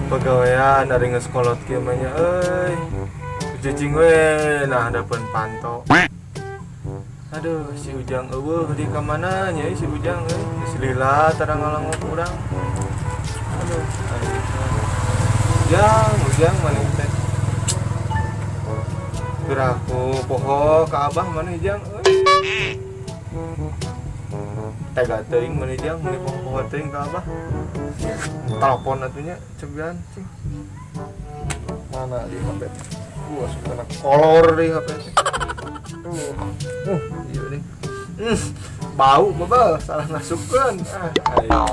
pegawaian dari ngeskolot kieu mah nya cicing we nah dapen panto. Aduh si Ujang eueuh di ka mana nya si Ujang si lila tarang ngalangok urang. Aduh Ujang mana teh geuraku poho ka abah mana Ujang tega teuing mana Ujang meni poho teuing ka abah telepon atunya cebian cing mana di HP gua suka kolor di HP iya nih bau bebel salah ngasupkeun ayo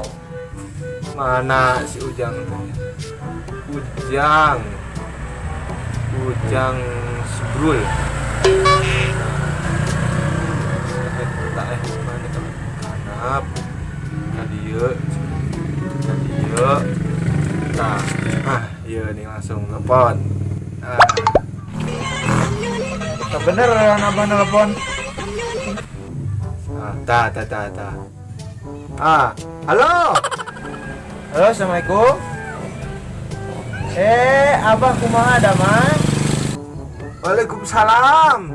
mana si Ujang Sebrul mana kanap kadieu nah iya nih langsung telepon bener abah nelpon. Ta. Halo. Halo, assalamualaikum. Abah kumaha daman? Waalaikumsalam.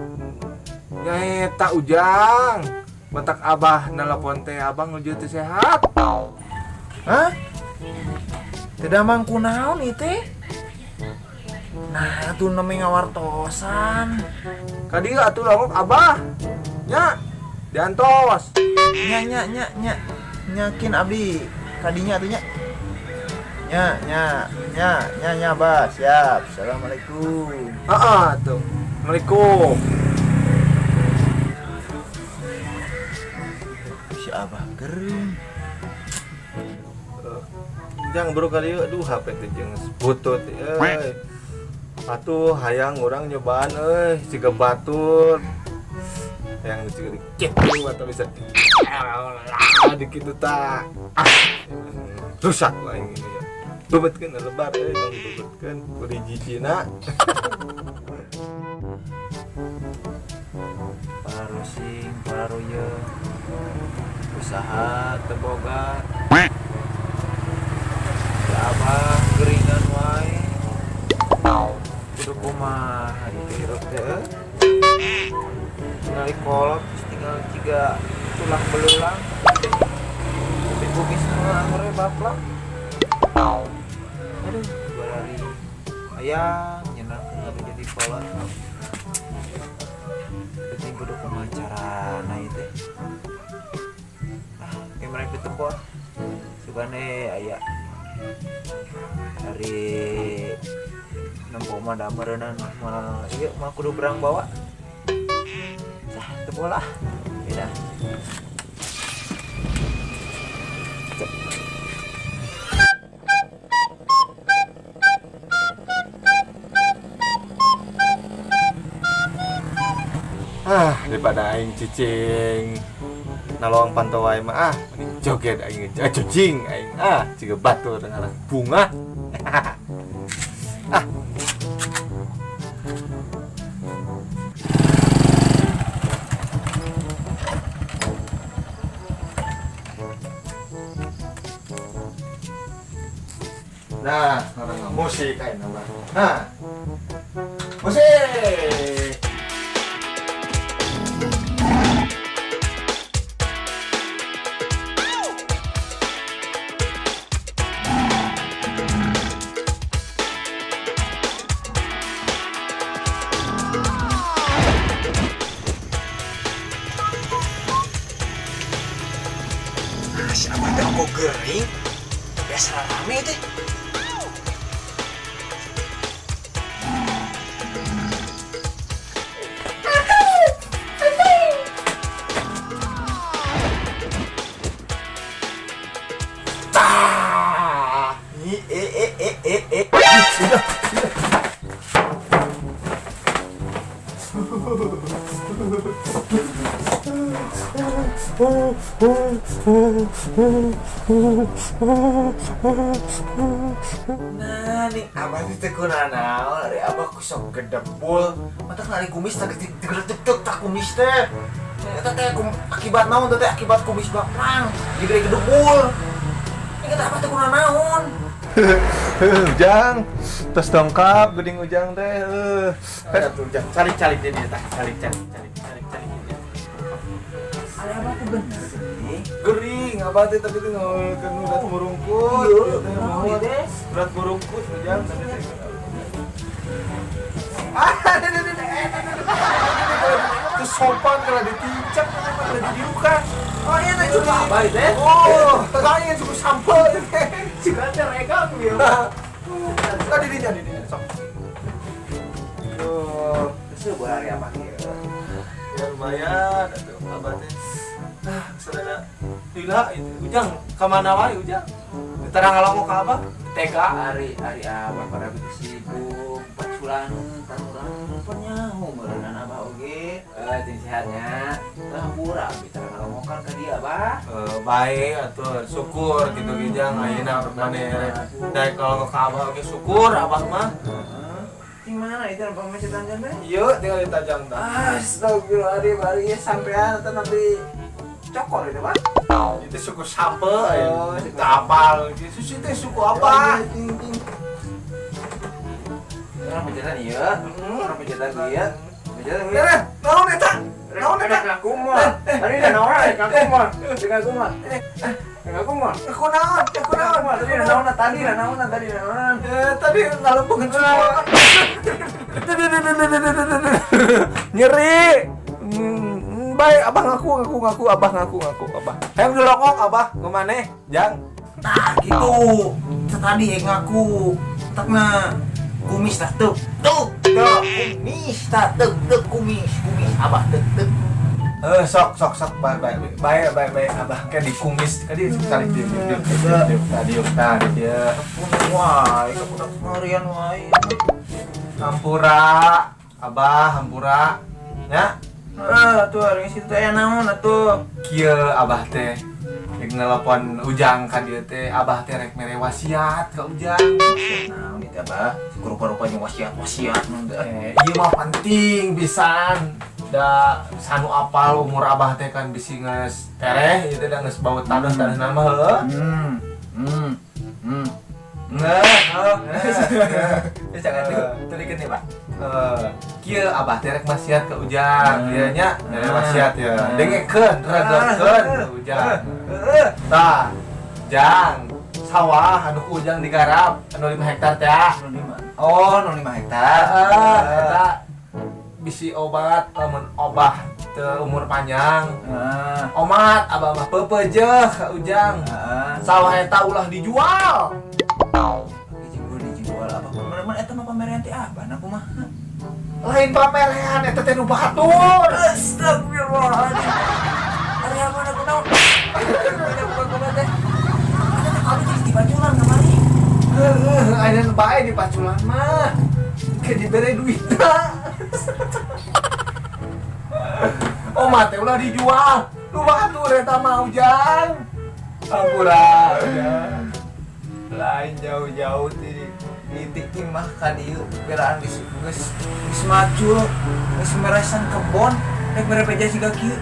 Nyai tak Ujang. Matak abah nelpon teh abah nuju teh sehat. Hah? Tidak mangku naon ieu teh? Nah, atuh nami ngawartosan. Kadi atuh longok abah. Nya diantos. Nya. Nyakin abdi kadinya atuh nya. Nya, Bah. Siap. Assalamualaikum. Tuh. Assalamualaikum. Si abah gering. Jang bro kali aduh HP teh jeung butut atuh hayang urang nyobaan siga batur yang siga dikit atau bisa dikitu tah rusak lah ini ya bebetkeun lebar tong bebetkeun kudu jijina Parusing pararuyeung usaha teboga abah geringan wae kudu kumaha dihirup teh tinggal kolot tinggal 3 tulang belulang tapi kumis mah anggur baplang aduh dua hari ayang nyenang kudu jadi kolot penting kudu kumaha carana ieu teh mereka ditemu sugane aya dari nempo mah damerenan mah ieu mah kudu berang bawa tah teu bola beda daripada aing cicing nalong pantau wae mah mending joget aing cicing aing ciga batur ngaran bunga nah orang musik aing nama musik. siapa teh kok gering biasa rame teh Nah nih abah itu kunana dari abah kusok gedebul mata lari kumis tak digedep tak kumis teh eta teh akibat naon teh akibat kumis baplang digede gedebul ini kata abah teh kunana naon Ujang, tos dongkap geuning Ujang teh. Ada tuh Ujang, calik-calik dia tah, calik-calik. Ada apa tuh bener sih? Gering, abah teh tadi teh ngawelkeun urat burungkut. Iya, Teh naon mau teh? urat burungkut Ujang tadi teh. Itu sopan kalau ditincak kalau didiukan. Oh iya teh juga apa itu? Oh, tanya cukup sampel teh. Juga teh regang ya. Tadi sok. Tuh, Terus buat hari apa ya? ya lumayan atuh abah teh. Sadada. Lila itu Ujang kemana wae Ujang? Terang ngalongok ka abah? Tega. Hari abah pada begitu sibuk, paculan, taruran, penyahu merenang abah oge. Jeung sehatnya, hampura kita ngalomokan ka dia abah. Baik atuh syukur gitu Ujang ayeuna maneh daek kalau ka abah oge syukur abah mah. Di mana itu pemacetan teh? Ieu tinggal ditajam tah. Astagfirullahaladzim, hari ya sampean atau nanti cokor itu pak? Itu suku sampel itu apal gitu sih teh suku apa? Orang pencetatan iya, orang pencetatan iya, pencetatan iya. Beres, naon eta? Naon eta? Ngaku mah, tadi udah naon, ngaku mah, ngaku mah, ngaku mah. Aku naon? Tadi udah naon, tadi udah naon. Tadi ngalempeng semua. Nyeri. Baik, abah ngaku abah. Hayang dilongok abah, kumaneh? Jang. Nah gitu, tadi ngaku, takna kumis tak tuh, kumis tak tuh, kumis, abah tuh. Sok baik abah kayak di kumis tadi sekali tadi dia Wah, itu udah harian wae. hampura ya Tuh hari situ aya naon atuh? kieu abah teh rek nelpon Ujang ka dieu teh abah teh rek mere wasiat ka Ujang. Naon itu abah? Rupa-rupanya wasiat mun teh. Ieu mah penting pisan. Da sanu apal umur abah teh kan bisi geus tereh ieu teh da geus baut tanah nama heuh. Bisa kan tulikeun nih, Pak. Kieu abah teh rek wasiat ka Ujang, ieu nya wasiat ya. Dengekeun, regekeun ka Ujang. Tah, Jang, sawah anu ku Ujang digarap anu 5 hektar teh. Oh, 05 hektar. Eta bisi obat lamun obah teu umur panjang. Omat abah mah peupeujeeh ka Ujang. Sawah eta ulah dijual. Dijual apa? Bener-bener eta mah pameran teh abah aku mah. Lain pamerean eta teh nu batur. Astagfirullahaladzim. Hari apa aku tahu? Bukan kumat teh. Ada teh kali jadi dibajulan kemari. Aya nu bae di paculan mah. Ke dibere duitna. Omat teh ulah dijual. Nu batur eta mah Ujang. Ampura. Lain jauh-jauh titik imah ka dieu peraan geus maju geus meresan kebon rek berepeja siga kieu.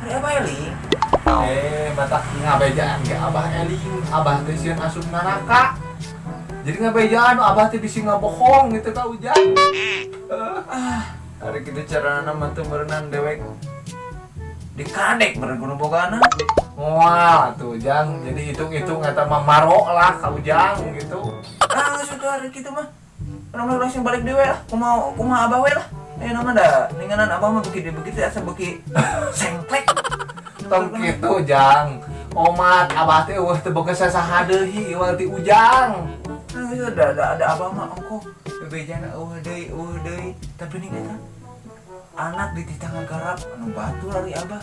Hari apa Eli? Matak ngabejaan ge abah eling, abah teh sieun asup neraka. Jadi ngabejaan abah teh bisi ngabohong gitu ka Ujang. Hari kitu carana mah teu berenang dewek dikadek beren kudu bogana. Wah, tuh Ujang. Jadi hitung-hitung eta mah maro lah ka Ujang gitu. Sudah hari kitu mah. Urang langsung balik dewe lah. Kumaha abah we lah. Nama da ninganan abah mah begitu asa beuki sengklek. Tong kitu Jang. Omat abah teh eueuh teu boga sasaha deui iwal ti Ujang. Ada abah mah ongko bebejana eueuh deui. Tapi nih eta anak di titangga garap anu batu lari abah.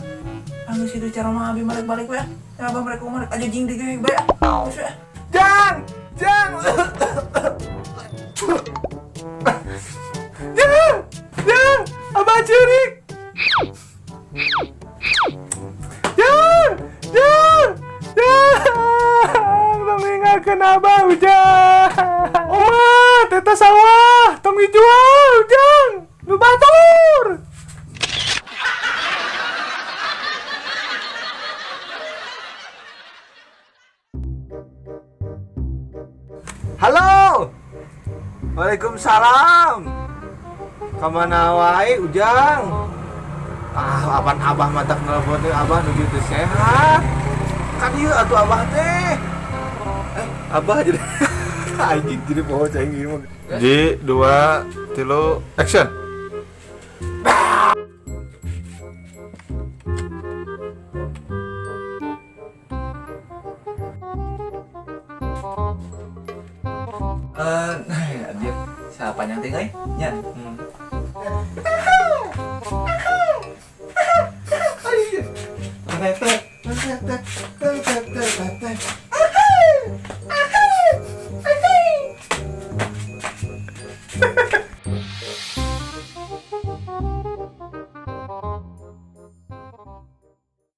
Anu situ cara mah abi balik we. Ya abah mereka aja jing di ge bae. Geus we. Jang! Jang! Abah curik! Jang! Tong ingatkeun abah Ujang! Omat, eta sawah, tong dijual Ujang! Nu batur! Halo, Waalaikumsalam. Kamana wae Ujang? Ah, apaan abah mata nelpon teh abah nuju teu sehat. Kan ieu atuh abah teh. Abah jadi anjing jadi poho cai gini mah. Ji 2 3 action. Dia siapa yang tinggal nya? Teh, teh, teh, teh.